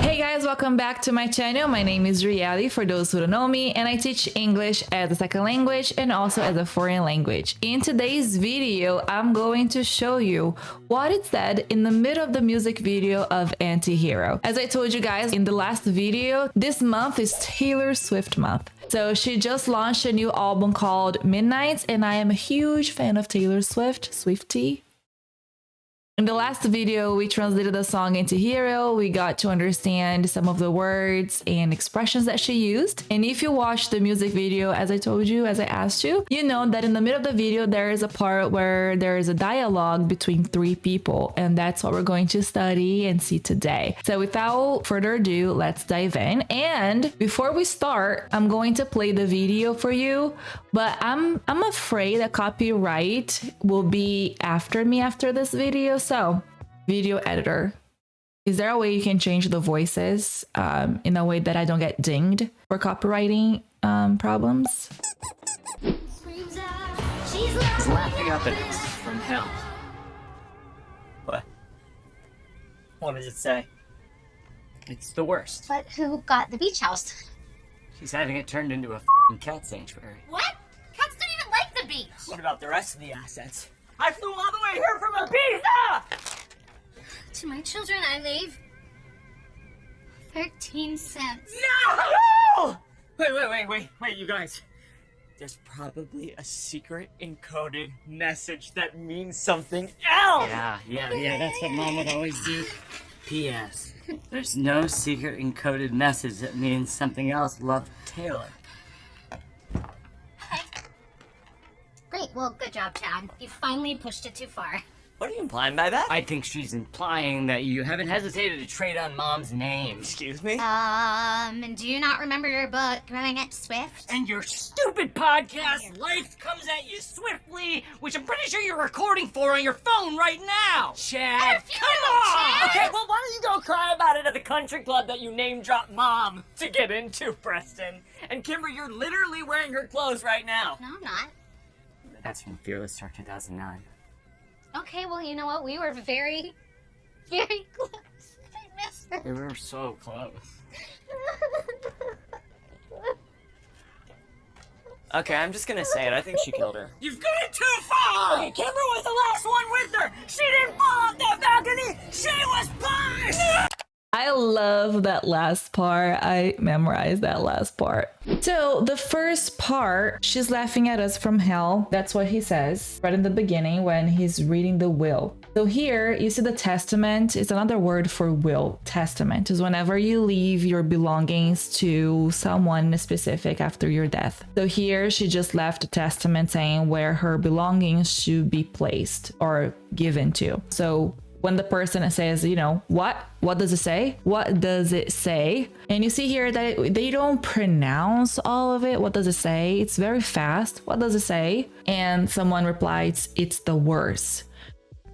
Hey guys, welcome back to my channel. My name is Drielle, for those who don't know me, and I teach English as a second language and also as a foreign language. In today's video, I'm going to show you what it said in the middle of the music video of Anti-Hero. As I told you guys in the last video, this month is Taylor Swift month. So she just launched a new album called Midnight, and I am a huge fan of Taylor Swift, Swiftie. In the last video, we translated the song into Hero. We got to understand some of the words and expressions that she used. And if you watch the music video, as I told you, as I asked you, you know that in the middle of the video, there is a part where there is a dialogue between three people. And that's what we're going to study and see today. So without further ado, let's dive in. And before we start, I'm going to play the video for you, but I'm afraid that copyright will be after me after this video. So, video editor, is there a way you can change the voices in a way that I don't get dinged for copywriting problems? He's laughing up at us from hell. What? What does it say? It's the worst. But who got the beach house? She's having it turned into a f***ing cat sanctuary. What? Cats don't even like the beach. What about the rest of the assets? I flew all the way here from Ibiza! To my children, I leave 13 cents. No! Wait, you guys. There's probably a secret encoded message that means something else! Yeah, that's what Mom would always do. P.S. There's no secret encoded message that means something else. Love, Taylor. Great, well, good job, Chad. You finally pushed it too far. What are you implying by that? I think she's implying that you haven't hesitated to trade on Mom's name. Excuse me? And do you not remember your book, Growing Up Swift? And your stupid podcast, Life Comes at You Swiftly, which I'm pretty sure you're recording for on your phone right now. Chad, come on! Chad! Okay, well, why don't you go cry about it at the country club that you name-dropped Mom to get into, Preston? And Kimber, you're literally wearing her clothes right now. No, I'm not. That's from Fearless Star 2009. Okay, well, you know what? We were very, very close. I miss her. We were so close. Okay, I'm just gonna say it. I think she killed her. You've gone too far! Okay, Kimber was the last one with her! She didn't fall off that balcony! She was fine! I love that last part. I memorized that last part. So the first part, she's laughing at us from hell. That's what he says right in the beginning when he's reading the will. So here you see the testament. It's another word for will. Testament is whenever you leave your belongings to someone specific after your death. So here she just left a testament saying where her belongings should be placed or given to. So when the person says, you know, what does it say? What does it say? And you see here that they don't pronounce all of it. What does it say? It's very fast. What does it say? And someone replies, it's the worst.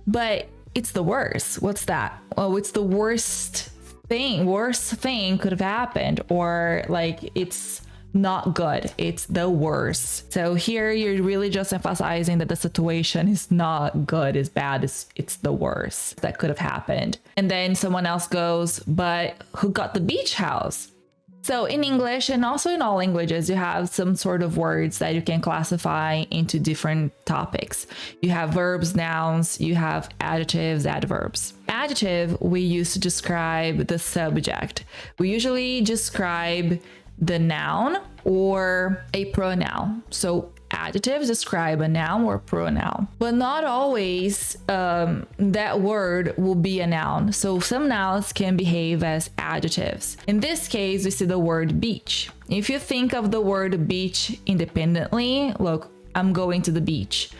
But it's the worst. What's that? Oh, it's the worst thing could have happened, or like it's not good, it's the worst. So here you're really just emphasizing that the situation is not good, is bad, it's the worst that could have happened. And then someone else goes, but who got the beach house? So in English and also in all languages, you have some sort of words that you can classify into different topics. You have verbs, nouns, you have adjectives, adverbs. Adjective we use to describe the subject. We usually describe the noun or a pronoun. So adjectives describe a noun or pronoun, but not always that word will be a noun. So some nouns can behave as adjectives. In this case, we see the word beach. If you think of the word beach independently, look, I'm going to the beach.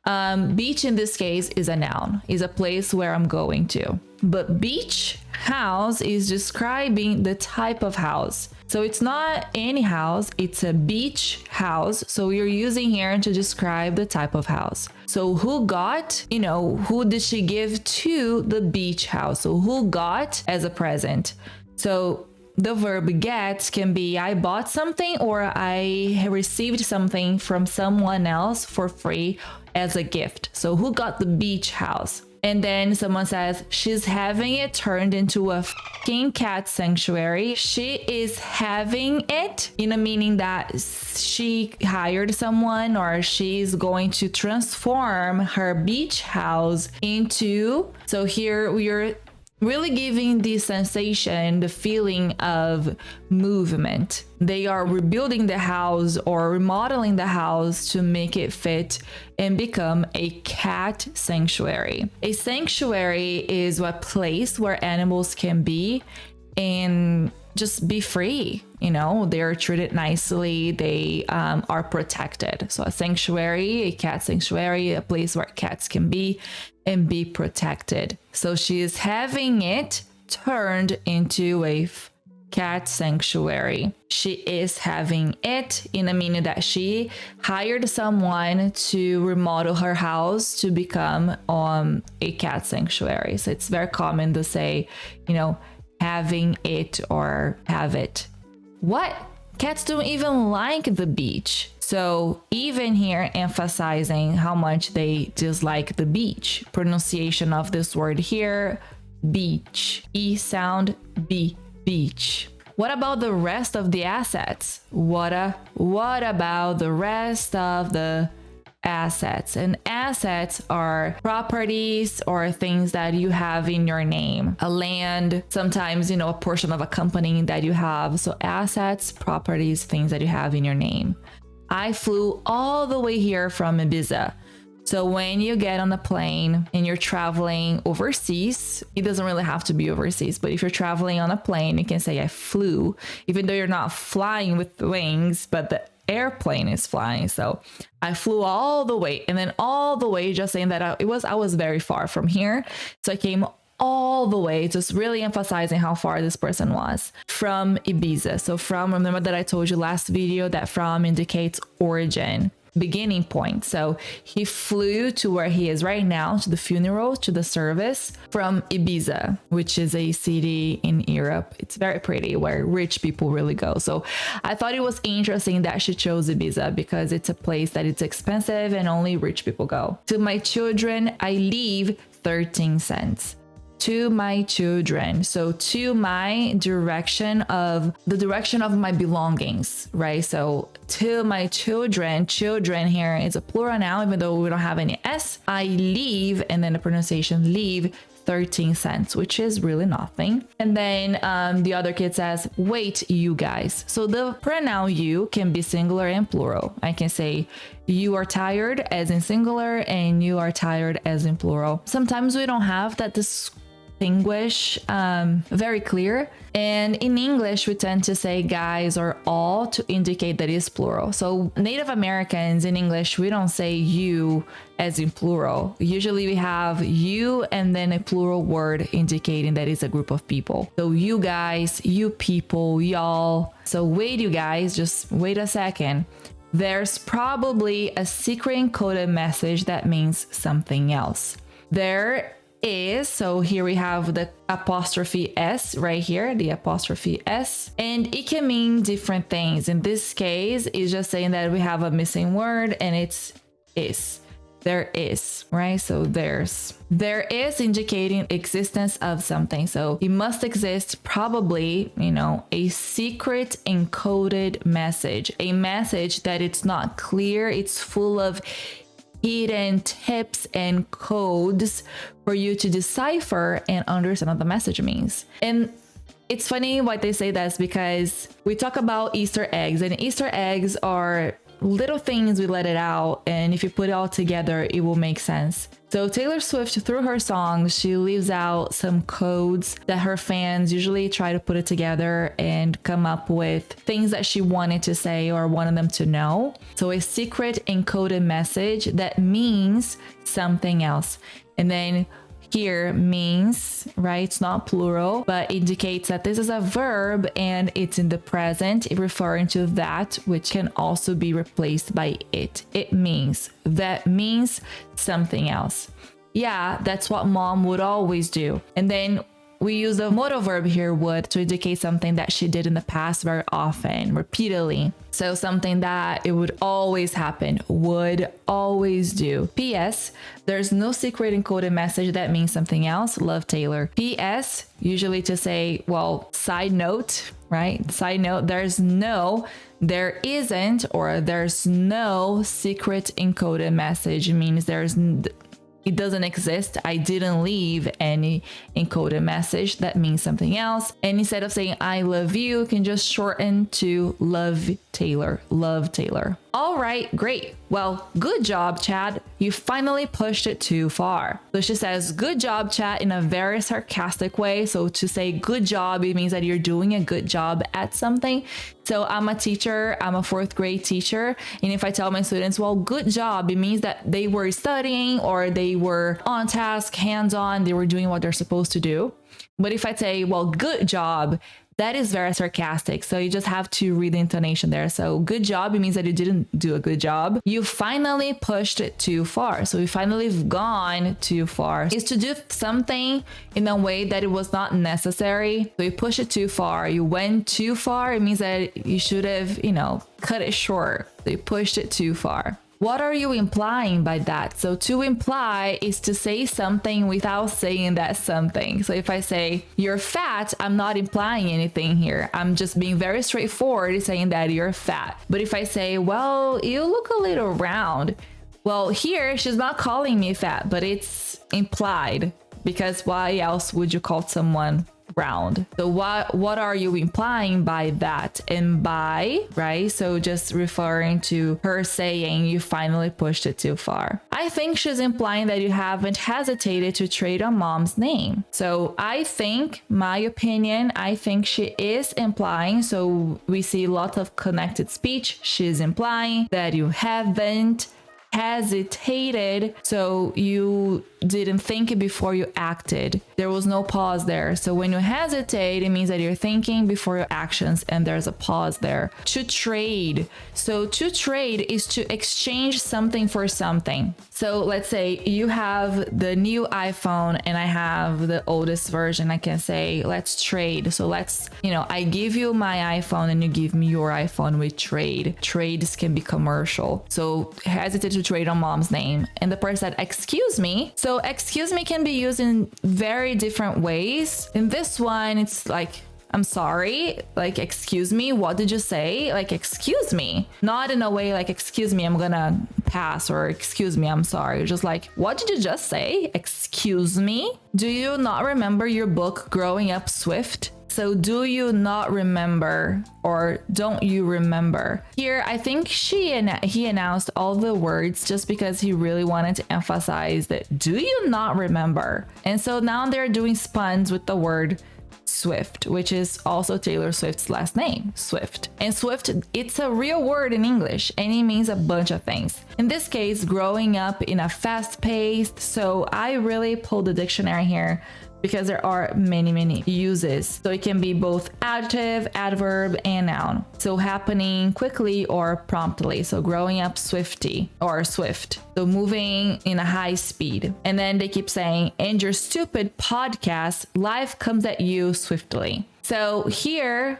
Beach in this case is a noun, is a place where I'm going to. But beach house is describing the type of house. So it's not any house, it's a beach house. So we're using here to describe the type of house. So who got, who did she give to the beach house? So who got as a present? So the verb get can be I bought something or I received something from someone else for free as a gift. So who got the beach house? And then someone says, she's having it turned into a fucking cat sanctuary. She is having it, in a meaning that she hired someone or she's going to transform her beach house into. So here we are really giving the sensation, the feeling of movement. They are rebuilding the house or remodeling the house to make it fit and become a cat sanctuary. A sanctuary is a place where animals can be and just be free. You know, they're treated nicely, they are protected. So a sanctuary, a cat sanctuary, a place where cats can be and be protected. So she is having it turned into a cat sanctuary. She is having it, in a meaning that she hired someone to remodel her house to become a cat sanctuary. So it's very common to say, you know, having it or have it. What? Cats don't even like the beach. So even here emphasizing how much they dislike the beach. Pronunciation of this word here, beach. E sound, B, beach. What about the rest of the assets? What about the rest of the assets? And assets are properties or things that you have in your name. A land, sometimes, you know, a portion of a company that you have. So assets, properties, things that you have in your name. I flew all the way here from Ibiza. So when you get on a plane and you're traveling overseas, it doesn't really have to be overseas, but if you're traveling on a plane, you can say I flew, even though you're not flying with wings, but the airplane is flying. So I flew all the way, and then all the way, just saying that I was very far from here. So I came all the way, just really emphasizing how far this person was from Ibiza. So from, remember that I told you last video that from indicates origin, beginning point. So he flew to where he is right now, to the funeral, to the service from Ibiza, which is a city in Europe. It's very pretty, where rich people really go. So I thought it was interesting that she chose Ibiza because it's a place that it's expensive and only rich people go. To my children, I leave 13 cents. To my children. So to my direction of the direction of my belongings, right? So to my children here is a plural now, even though we don't have any S. I leave, and then the pronunciation leave 13 cents, which is really nothing. And then the other kid says, wait, you guys. So the pronoun you can be singular and plural. I can say you are tired as in singular and you are tired as in plural. Sometimes we don't have that distinguish very clear, and in English we tend to say guys or all to indicate that it's plural. So Native Americans in English, we don't say you as in plural. Usually we have you and then a plural word indicating that it's a group of people. So you guys, you people, y'all. So wait, you guys, just wait a second. There's probably a secret encoded message that means something else. There is, so here we have the apostrophe S right here, the apostrophe S, and it can mean different things. In this case, it's just saying that we have a missing word and it's is. There is, right? So there is indicating existence of something. So it must exist, probably, you know, a secret encoded message, a message that it's not clear. It's full of hidden tips and codes for you to decipher and understand what the message means. And it's funny why they say that's because we talk about Easter eggs, and Easter eggs are little things we let it out, and if you put it all together, it will make sense. So Taylor Swift, through her songs, she leaves out some codes that her fans usually try to put it together and come up with things that she wanted to say or wanted them to know. So a secret encoded message that means something else. And then here means, right? It's not plural, but indicates that this is a verb and it's in the present, referring to that which can also be replaced by it. It means, that means something else. Yeah, that's what mom would always do. And then we use the modal verb here, would, to indicate something that she did in the past very often, repeatedly. So something that it would always happen, would always do. P.S. There's no secret encoded message that means something else. Love, Taylor. P.S. usually to say, well, side note, right? Side note, there isn't, or there's no secret encoded message. It means it doesn't exist. I didn't leave any encoded message that means something else. And instead of saying I love you, you can just shorten to love Taylor. Love Taylor. All right, great. Well, good job, Chad. You finally pushed it too far. So she says, good job, Chad, in a very sarcastic way. So to say good job, it means that you're doing a good job at something. So I'm a teacher, I'm a 4th grade teacher. And if I tell my students, well, good job, it means that they were studying or they were on task, hands-on, they were doing what they're supposed to do. But if I say, well, good job, that is very sarcastic. So you just have to read the intonation there. So good job, it means that you didn't do a good job. You finally pushed it too far. So you finally have gone too far. Is to do something in a way that it was not necessary. So you push it too far. You went too far. It means that you should have, cut it short. So you pushed it too far. What are you implying by that? So to imply is to say something without saying that something. So if I say you're fat, I'm not implying anything here. I'm just being very straightforward saying that you're fat. But if I say, well, you look a little round. Well, here she's not calling me fat, but it's implied, because why else would you call someone round? So what are you implying by that? And by, right? So just referring to her saying you finally pushed it too far. I think she's implying that you haven't hesitated to trade on mom's name. So I think, my opinion, I think she is implying, so we see lots of connected speech. She's implying that you haven't hesitated, so you didn't think before you acted. There was no pause there. So when you hesitate, it means that you're thinking before your actions, and there's a pause there. To trade. So to trade is to exchange something for something. So let's say you have the new iPhone and I have the oldest version. I can say, let's trade. So let's, I give you my iPhone and you give me your iPhone. We trade. Trades can be commercial. So hesitate to trade on mom's name. And the person said, excuse me. So excuse me can be used in very different ways. In this one, it's like, I'm sorry, like, excuse me, what did you say? Like, excuse me. Not in a way like, excuse me, I'm gonna pass, or excuse me, I'm sorry. Just like, what did you just say? Excuse me? Do you not remember your book Growing Up Swift? So do you not remember, or don't you remember? Here, I think he announced all the words just because he really wanted to emphasize that, do you not remember? And so now they're doing puns with the word Swift, which is also Taylor Swift's last name, Swift. And Swift, it's a real word in English, and it means a bunch of things. In this case, growing up in a fast-paced, so I really pulled the dictionary here because there are many uses. So it can be both adjective, adverb, and noun. So happening quickly or promptly. So growing up swifty or swift. So moving in a high speed. And then they keep saying, and your stupid podcast, life comes at you swiftly. So here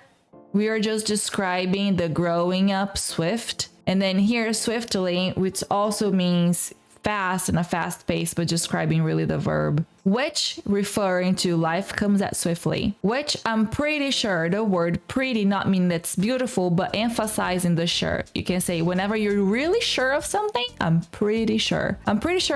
we are just describing the growing up swift. And then here swiftly, which also means fast and a fast pace, but describing really the verb, which referring to life comes at swiftly, which I'm pretty sure the word pretty not mean that's beautiful, but emphasizing the sure. You can say whenever you're really sure of something, I'm pretty sure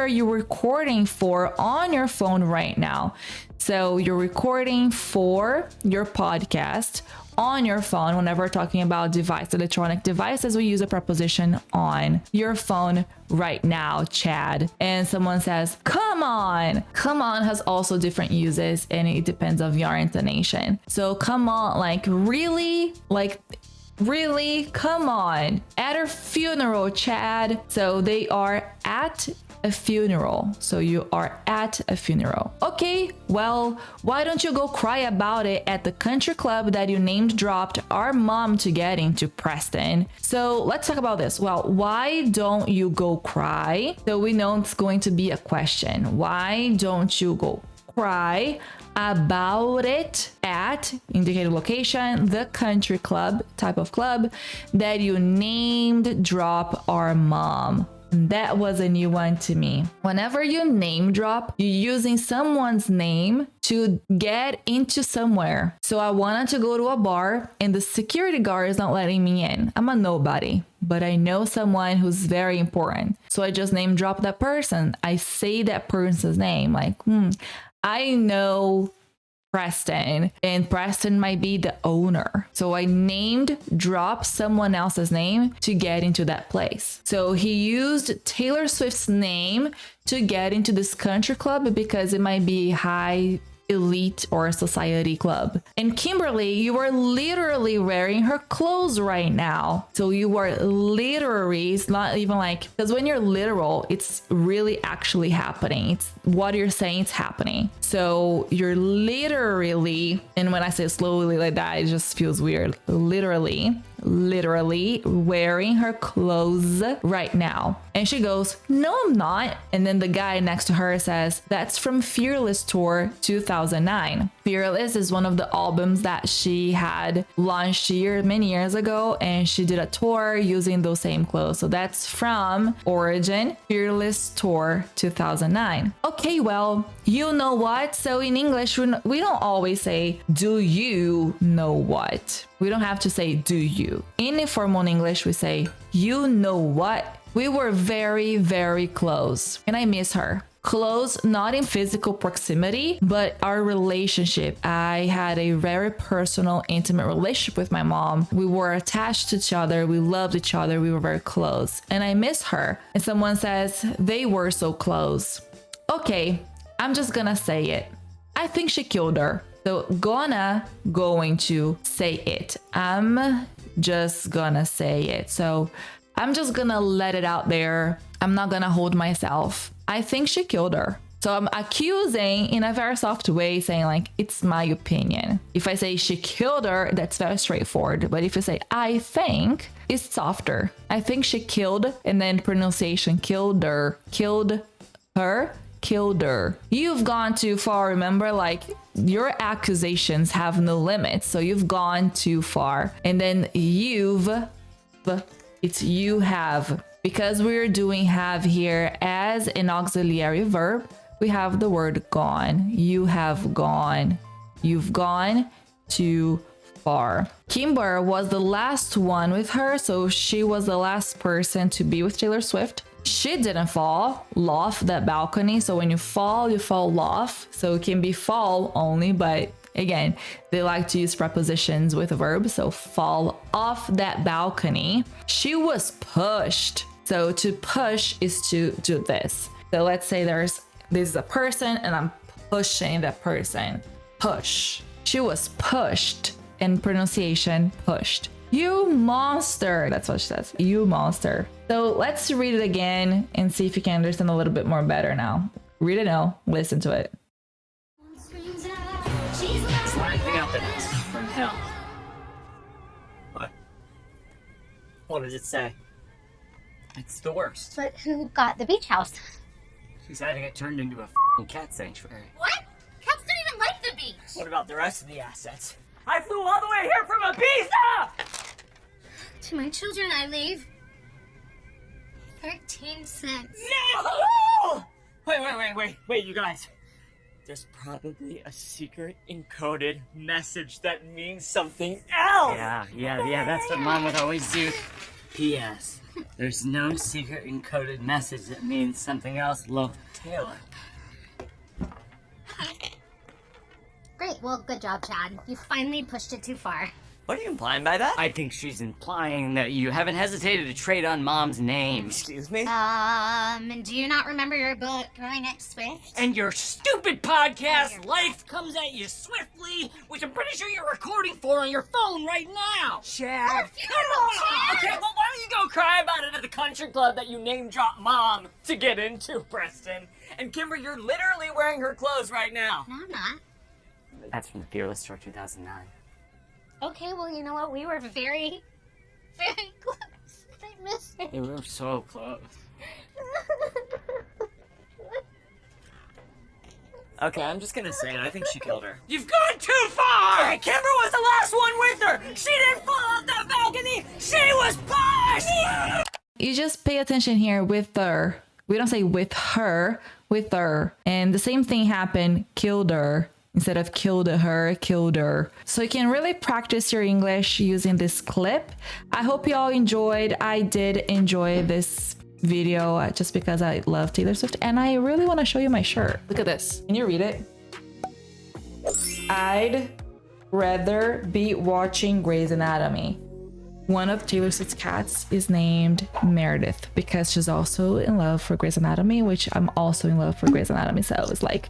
you're recording for on your phone right now. So you're recording for your podcast on your phone. Whenever we're talking about electronic devices, we use a preposition on your phone right now, Chad. And someone says, come on. Come on has also different uses, and it depends on your intonation. So come on, like really, come on. At a funeral, Chad. So they are at a funeral. So you are at a funeral. Okay, well, why don't you go cry about it at the country club that you named dropped our mom to get into, Preston? So let's talk about this. Well, why don't you go cry? So we know it's going to be a question. Why don't you go cry about it at indicated location, the country club, type of club that you named drop our mom. That was a new one to me. Whenever you name drop, you're using someone's name to get into somewhere. So I wanted to go to a bar and the security guard is not letting me in. I'm a nobody, but I know someone who's very important. So I just name drop that person. I say that person's name like, I know Preston, and Preston might be the owner. So I named drop someone else's name to get into that place. So he used Taylor Swift's name to get into this country club because it might be high elite or society club. And Kimberly, you are literally wearing her clothes right now. So you are literally, it's not even like, because when you're literal, it's really actually happening. It's what you're saying, it's happening. So you're literally, and when I say slowly like that, it just feels weird. Literally wearing her clothes right now. And she goes, no, I'm not. And then the guy next to her says, that's from Fearless Tour 2009. Fearless is one of the albums that she had launched many years ago, and she did a tour using those same clothes. So that's from Origin, Fearless Tour 2009. Okay, well, you know what? So in English, we don't always say, do you know what? We don't have to say, do you. In informal English, we say, you know what? We were very, very close, and I miss her. Close, not in physical proximity, but our relationship. I had a very personal, intimate relationship with my mom. We were attached to each other. We loved each other. We were very close, and I miss her. And someone says, they were so close. Okay, I'm just gonna say it. I think she killed her. So going to say it. I'm just gonna say it. So I'm just gonna let it out there. I'm not gonna hold myself. I think she killed her. So I'm accusing in a very soft way, saying like, it's my opinion. If I say she killed her, that's very straightforward. But if you say, I think, it's softer. I think she killed, and then pronunciation, killed her. You've gone too far, remember? Like, your accusations have no limits, so you've gone too far. And then it's you have. Because we're doing have here as an auxiliary verb, we have the word gone. You have gone. You've gone too far. Kimber was the last one with her, so she was the last person to be with Taylor Swift. She didn't fall off that balcony. So when you fall off. So it can be fall only, but again, they like to use prepositions with a verb. So fall off that balcony. She was pushed. So to push is to do this. So let's say this is a person and I'm pushing that person. Push. She was pushed, and pronunciation, pushed. You monster. That's what she says. You monster. So let's read it again and see if you can understand a little bit more better now. Read it now. Listen to it. It's laughing out the nest from hell. What? What does it say? It's the worst. But who got the beach house? She's having it turned into a cat sanctuary. What? Cats don't even like the beach. What about the rest of the assets? I flew all the way here from Ibiza! To my children, I leave 13 cents. No! Wait, you guys. There's probably a secret encoded message that means something else! Yeah, that's what Mom would always do. P.S. There's no secret encoded message that means something else. Love, Taylor. Great, well, good job, Chad. You finally pushed it too far. What are you implying by that? I think she's implying that you haven't hesitated to trade on Mom's name. Excuse me? And do you not remember your book, Growing Up Swift? And your stupid podcast, Life Comes at You Swiftly, which I'm pretty sure you're recording for on your phone right now. Chad. Come on! Okay, well, why don't you go cry about it at the country club that you name-dropped Mom to get into, Preston? And Kimber, you're literally wearing her clothes right now. No, I'm not. That's from the Fearless Tour 2009. Okay, well, you know what? We were very, very close. I miss it. We were so close. Okay, I'm just gonna say it. I think she killed her. You've gone too far! Hey, Kimber was the last one with her! She didn't fall off that balcony! She was pushed! You just pay attention here with her. We don't say with her, with her. And the same thing happened, killed her. Instead of killed her, killed her. So you can really practice your English using this clip. I hope you all enjoyed. I did enjoy this video just because I love Taylor Swift and I really want to show you my shirt. Look at this. Can you read it? I'd rather be watching Grey's Anatomy. One of Taylor Swift's cats is named Meredith because she's also in love for Grey's Anatomy, which I'm also in love for Grey's Anatomy. So it's like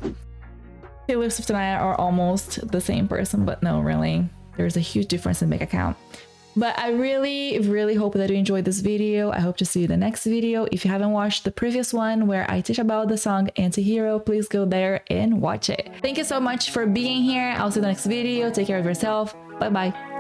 Taylor Swift and I are almost the same person, but no, really, there's a huge difference in bank account. But I really hope that you enjoyed this video. I hope to see you in the next video. If you haven't watched the previous one where I teach about the song Anti-Hero, please go there and watch it. Thank you so much for being here. I'll see you in the next video. Take care of yourself. Bye bye.